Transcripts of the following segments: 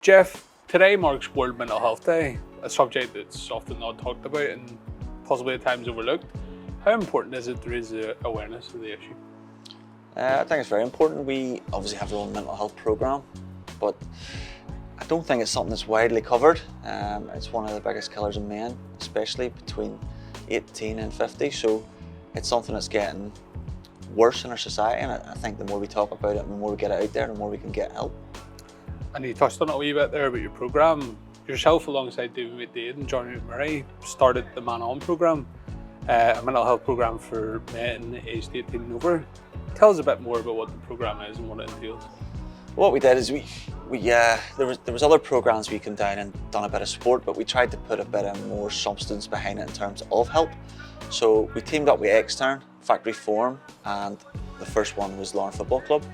Jeff, today marks World Mental Health Day, a subject that's often not talked about and possibly at times overlooked. How important is it to raise awareness of the issue? I think it's very important. We obviously have our own mental health programme, but I don't think it's something that's widely covered. It's one of the biggest killers of men, especially between 18 and 50, so it's something that's getting worse in our society, and I think the more we talk about it and the more we get it out there, the more we can get help. And you touched on it a wee bit there about your programme. Yourself, alongside David McDade and Johnny McMurray, started the Man On programme, a mental health programme for men aged 18 and over. Tell us a bit more about what the programme is and what it entails. What we did is there was other programmes we come down and done a bit of sport, but we tried to put a bit of more substance behind it in terms of help. So we teamed up with Extern, Factory Forum, and the first one was Larne Football Club.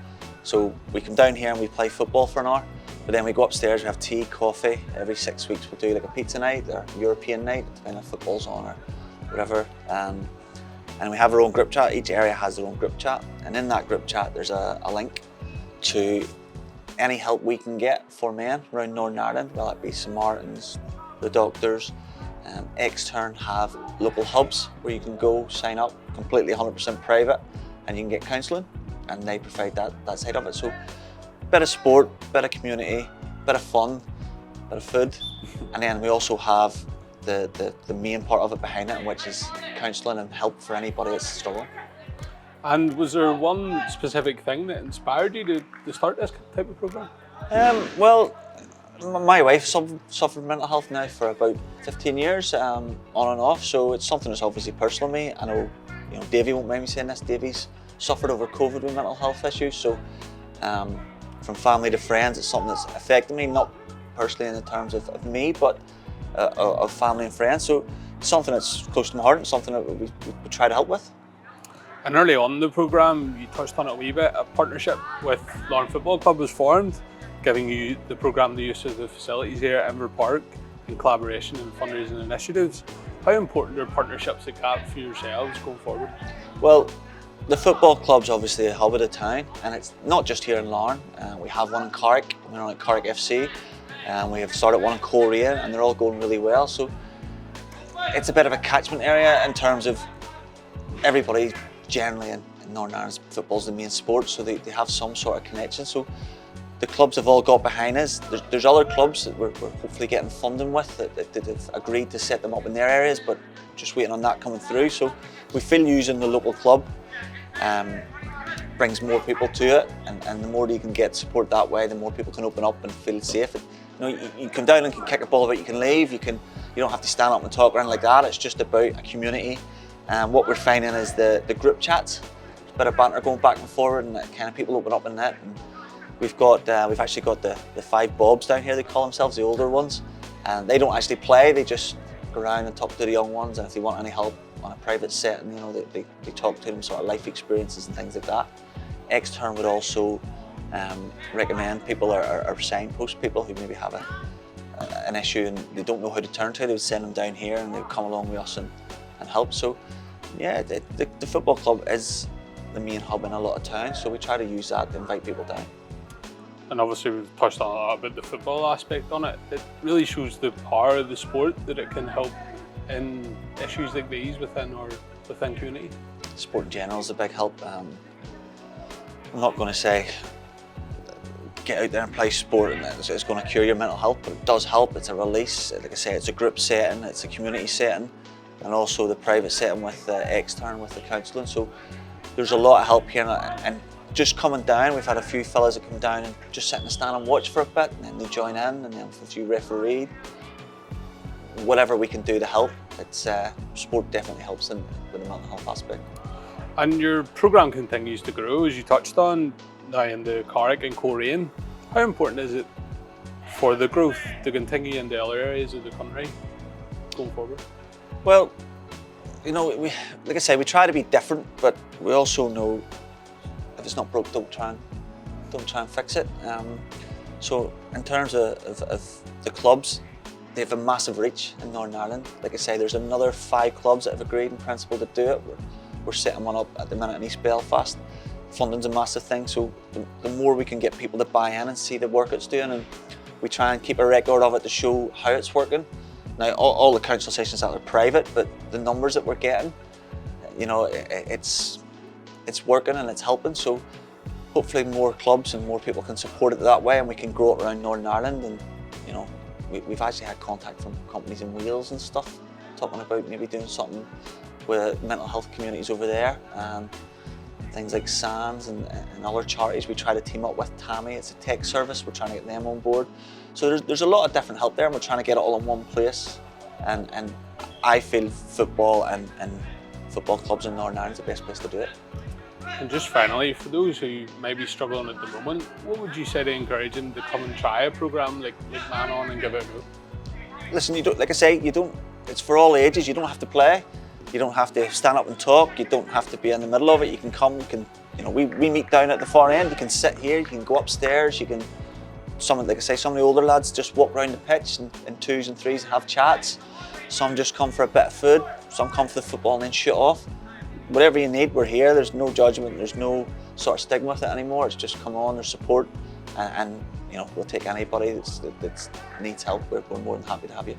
So we come down here and we play football for an hour, but then we go upstairs, we have tea, coffee. Every 6 weeks we'll do like a pizza night or European night, depending if football's on or whatever. And we have our own group chat. Each area has their own group chat, and in that group chat there's a link to any help we can get for men around Northern Ireland, whether it be Samaritans, the doctors. Extern have local hubs where you can go sign up, completely 100% private, and you can get counselling, and they provide that side of it. So bit of sport, bit of community, bit of fun, bit of food, and then we also have the main part of it behind it, which is counselling and help for anybody that's struggling. And was there one specific thing that inspired you to start this type of programme? Well, my wife suffered mental health now for about 15 years, on and off, so it's something that's obviously personal to me. I know, Davey won't mind me saying this, Davey's suffered over COVID with mental health issues, so from family to friends, it's something that's affected me, not personally in the terms of me, but of family and friends. So it's something that's close to my heart and something that we try to help with. And early on in the programme, you touched on it a wee bit, a partnership with Larne Football Club was formed, giving you the programme the use of the facilities here at Inver Park in collaboration and fundraising initiatives. How important are partnerships like that for yourselves going forward? Well, the football club's obviously a hub of the town, and it's not just here in Larne. We have one in Carrick, we're on at Carrick FC, and we have started one in Korea, and they're all going really well. So it's a bit of a catchment area in terms of everybody generally in Northern Ireland, football's the main sport, so they have some sort of connection. So the clubs have all got behind us. There's other clubs that we're hopefully getting funding with that have agreed to set them up in their areas, but just waiting on that coming through. So we feel using the local club brings more people to it, and the more you can get support that way, the more people can open up and feel safe. You come down and can kick a ball about, you can leave, you don't have to stand up and talk around like that. It's just about a community. What we're finding is the group chats, there's a bit of banter going back and forward, and kind of people open up in that. And we've actually got the 5 Bobs down here, they call themselves, the older ones, and they don't actually play, they just go around and talk to the young ones, and if they want any help on a private setting, they talk to them, sort of life experiences and things like that. Extern would also recommend people or signpost people who maybe have an issue and they don't know who to turn to. They would send them down here and they would come along with us and help. So yeah, the football club is the main hub in a lot of towns, so we try to use that to invite people down. And obviously we've touched on a lot about the football aspect on it. It really shows the power of the sport, that it can help in issues like these within community. Sport in general is a big help. I'm not going to say get out there and play sport and it's going to cure your mental health, but it does help. It's a release. Like I say, it's a group setting, it's a community setting, and also the private setting with Extern, with the counselling. So there's a lot of help here, and just coming down, we've had a few fellas that come down and just sit in the stand and watch for a bit, and then they join in, and then if you referee, whatever we can do to help. It's sport definitely helps with the mental health aspect. And your programme continues to grow, as you touched on, now in the Carrick and Korean. How important is it for the growth to continue in the other areas of the country going forward? Well, like I say, we try to be different, but we also know if it's not broke, don't try and fix it. So in terms of the clubs, they have a massive reach in Northern Ireland. Like I say, there's another 5 clubs that have agreed in principle to do it. We're setting one up at the minute in East Belfast. Funding's a massive thing, so the more we can get people to buy in and see the work it's doing, and We try and keep a record of it to show how it's working. Now, all the council sessions are private, but the numbers that we're getting, you know, it's working and it's helping. So hopefully more clubs and more people can support it that way, and we can grow it around Northern Ireland. And you know, we've actually had contact from companies in Wales and stuff, talking about maybe doing something with mental health communities over there. Things like SANS and other charities. We try to team up with T.A.M.H.I, it's a tech service, we're trying to get them on board. So there's a lot of different help there, and we're trying to get it all in one place. And I feel football and football clubs in Northern Ireland is the best place to do it. And just finally, for those who may be struggling at the moment, what would you say to encourage them to come and try a programme like Man On and give it a go? Listen, you don't, like I say, you don't. It's for all ages. You don't have to play. You don't have to stand up and talk. You don't have to be in the middle of it. You can come. You can, you know, we meet down at the far end. You can sit here. You can go upstairs. You can. Like I say, some of the older lads just walk around the pitch in twos and threes and have chats. Some just come for a bit of food. Some come for the football and then shoot off. Whatever you need, we're here. There's no judgment. There's no sort of stigma with it anymore. It's just come on. There's support, and you know, we'll take anybody that needs help. We're more than happy to have you.